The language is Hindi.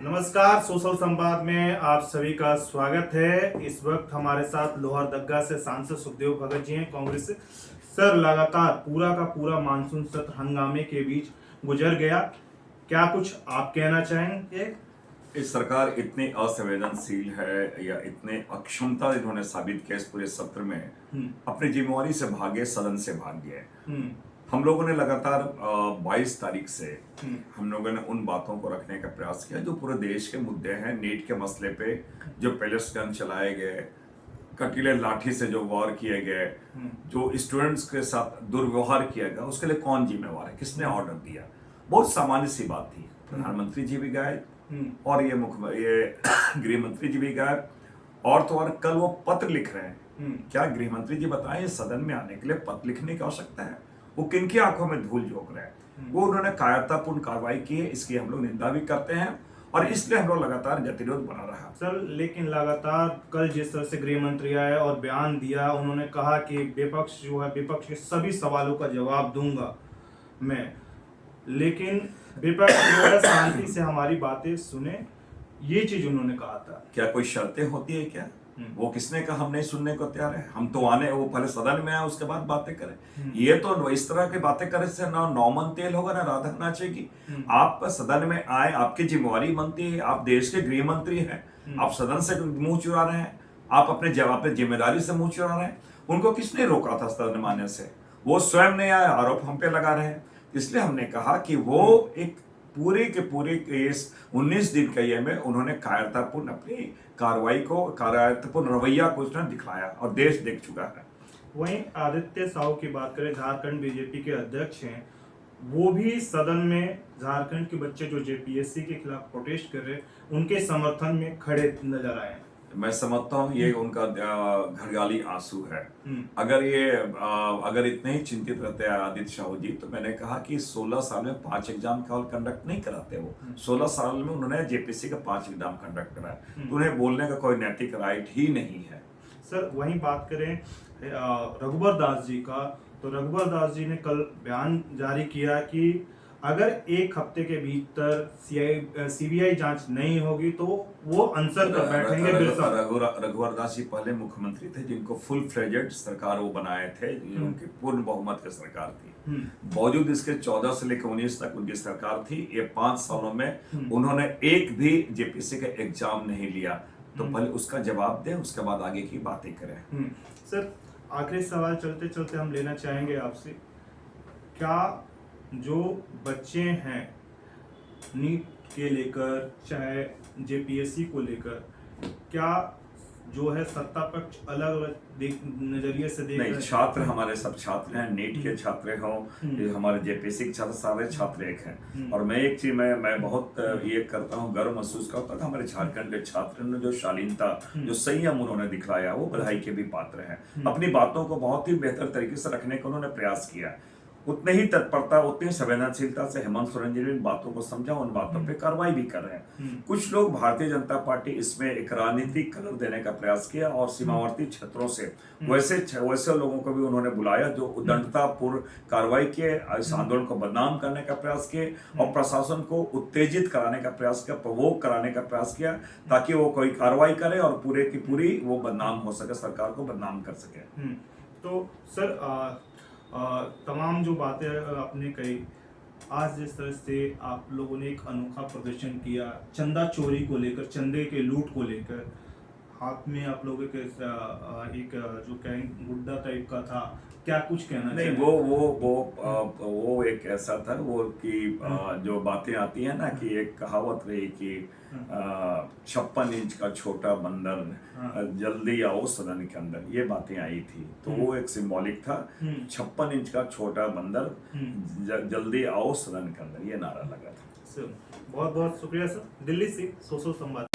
नमस्कार, सोशल संवाद में आप सभी का स्वागत है। इस वक्त हमारे साथ लोहरदगा से सांसद सुखदेव भगत जी हैं, कांग्रेस से। सर, लगातार पूरा का पूरा मानसून सत्र हंगामे के बीच गुजर गया, क्या कुछ आप कहना चाहेंगे? इस सरकार इतनी असंवेदनशील है या इतने अक्षमता इन्होंने साबित किया इस पूरे सत्र में, अपनी जिम्मेवारी से भागे, सदन से भाग गए। हम लोगों ने लगातार 22 तारीख से हम लोगों ने उन बातों को रखने का प्रयास किया जो पूरे देश के मुद्दे हैं। नीट के मसले पे जो पेलेट्स गन चलाए गए, कटीले लाठी से जो वार किए गए, जो स्टूडेंट्स के साथ दुर्व्यवहार किया गया, उसके लिए कौन जिम्मेवार है, किसने ऑर्डर दिया, बहुत सामान्य सी बात थी। प्रधानमंत्री जी भी गए और ये गृह मंत्री जी भी गए, और तो और कल वो पत्र लिख रहे हैं। क्या गृह मंत्री जी बताएं, सदन में आने के लिए पत्र लिखने की आवश्यकता है? वो किनकी आंखों में धूल झोंक रहे हैं? वो उन्होंने कायरतापूर्ण कार्रवाई की है, इसकी हम लोग निंदा भी करते हैं और इसलिए हम लोग लगातार गतिरोध बना रहा। सर, लेकिन लगातार कल जिस तरह से गृह मंत्री आए और बयान दिया, उन्होंने कहा कि विपक्ष जो है, विपक्ष के सभी सवालों का जवाब दूंगा मैं, लेकिन विपक्ष जो है शांति से हमारी बातें सुने, ये चीज उन्होंने कहा था। क्या कोई शर्तें होती है क्या? वो किसने कहा हम नहीं सुनने को तैयार है? हम तो आने, वो पहले सदन में आए उसके बाद बातें करें। ये तो इस तरह की बातें करे से ना नौमन तेल होगा ना राधक नाचेगी। आप सदन में आए, आपकी जिम्मेवारी बनती है, आप देश के गृह मंत्री हैं, आप सदन से मुंह चुरा रहे हैं, आप अपने जवाब पे जिम्मेदारी से मुंह चुरा रहे हैं। उनको किसने रोका था सदन में आने से? वो स्वयं नहीं आए, आरोप हम पे लगा रहे हैं। इसलिए हमने कहा कि वो एक पूरे के पूरे इस 19 दिन के ये में उन्होंने कायरतापूर्ण अपनी कार्रवाई को, कायरतापूर्ण रवैया को उसने दिखलाया और देश देख चुका है। वहीं आदित्य साहू की बात करें, झारखंड बीजेपी के अध्यक्ष हैं, वो भी सदन में झारखंड के बच्चे जो जेपीएससी के खिलाफ प्रोटेस्ट कर रहे हैं, उनके समर्थन में खड़े नजर आए। मैं समझता हूँ ये उनका घरगाली आंसू है। अगर इतने ही चिंतित रहते हैं आदित्य साहू जी, तो मैंने कहा कि 16 साल में 5 एग्जाम केवल कंडक्ट नहीं कराते। वो 16 साल में उन्होंने जेपीएससी का 5 एग्जाम कंडक्ट कराया, तो उन्हें बोलने का कोई नैतिक राइट ही नहीं है। सर, वहीं बात करें रघुवर दास जी का, तो रघुवर दास जी ने कल बयान जारी किया कि अगर एक हफ्ते के भीतर सीबीआई जांच नहीं होगी तो वो अनशन कर बैठेंगे। रघुवर दास जी पहले मुख्यमंत्री थे जिनको फुल फ्लेजेड सरकार वो बनाए थे, उनकी पूर्ण बहुमत की सरकार थी। बावजूद इसके 14 से लेकर 19 तक उनकी सरकार थी। ये 5 सालों में उन्होंने एक भी जेपीएससी का एग्जाम नहीं लिया। तो पहले उसका जवाब दें, उसके बाद आगे की बातें करें। सर, आखिरी सवाल चलते चलते हम लेना चाहेंगे आपसे, क्या जो बच्चे हैं नीट के लेकर, चाहे जेपीएससी को लेकर, क्या जो है सत्ता पक्ष अलग अलग नजरिए से देख रहे हैं? छात्र हमारे सब छात्र हैं, नीट के छात्र हों, हमारे जेपीएससी के छात्र, सारे छात्र एक हैं। और मैं एक चीज मैं बहुत ये करता हूँ, गर्व महसूस करता हूँ, हमारे झारखंड के छात्र ने जो शालीनता, जो संयम उन्होंने दिखलाया, वो बधाई के भी पात्र हैं। अपनी बातों को बहुत ही बेहतर तरीके से रखने का उन्होंने प्रयास किया। उतने ही तत्परता, उतनी संवेदनशीलता से हेमंत सोरेन जी ने इन बातों को समझा, उन बातों पे कार्रवाई भी कर रहे हैं। कुछ लोग, भारतीय जनता पार्टी इसमें एक राजनीतिक कलर देने का प्रयास किया और सीमावर्ती क्षेत्रों से वैसे लोगों को भी उन्होंने बुलाया जो उद्दंडतापूर्ण कार्रवाई किए, इस आंदोलन को बदनाम करने का प्रयास किए और प्रशासन को उत्तेजित कराने का प्रयास किया, प्रवोक कराने का प्रयास किया, ताकि वो कोई कार्रवाई करे और पूरे की पूरी वो बदनाम हो सके, सरकार को बदनाम कर सके। तो सर, तमाम जो बातें आपने कही, आज जिस तरह से आप लोगों ने एक अनोखा प्रदर्शन किया चंदा चोरी को लेकर, चंदे के लूट को लेकर, हाथ में आप लोगों के एक जो कहें गुड्डा टाइप का था, क्या कुछ कहना नहीं? वो एक ऐसा था वो कि जो बातें आती है ना कि एक कहावत रही कि 56 इंच का छोटा बंदर जल्दी आओ सदन के अंदर, ये बातें आई थी। तो वो एक सिंबॉलिक था, 56 इंच का छोटा बंदर जल्दी आओ सदन के अंदर, ये नारा लगा था। बहुत बहुत शुक्रिया सर। दिल्ली से सोशल संवाद।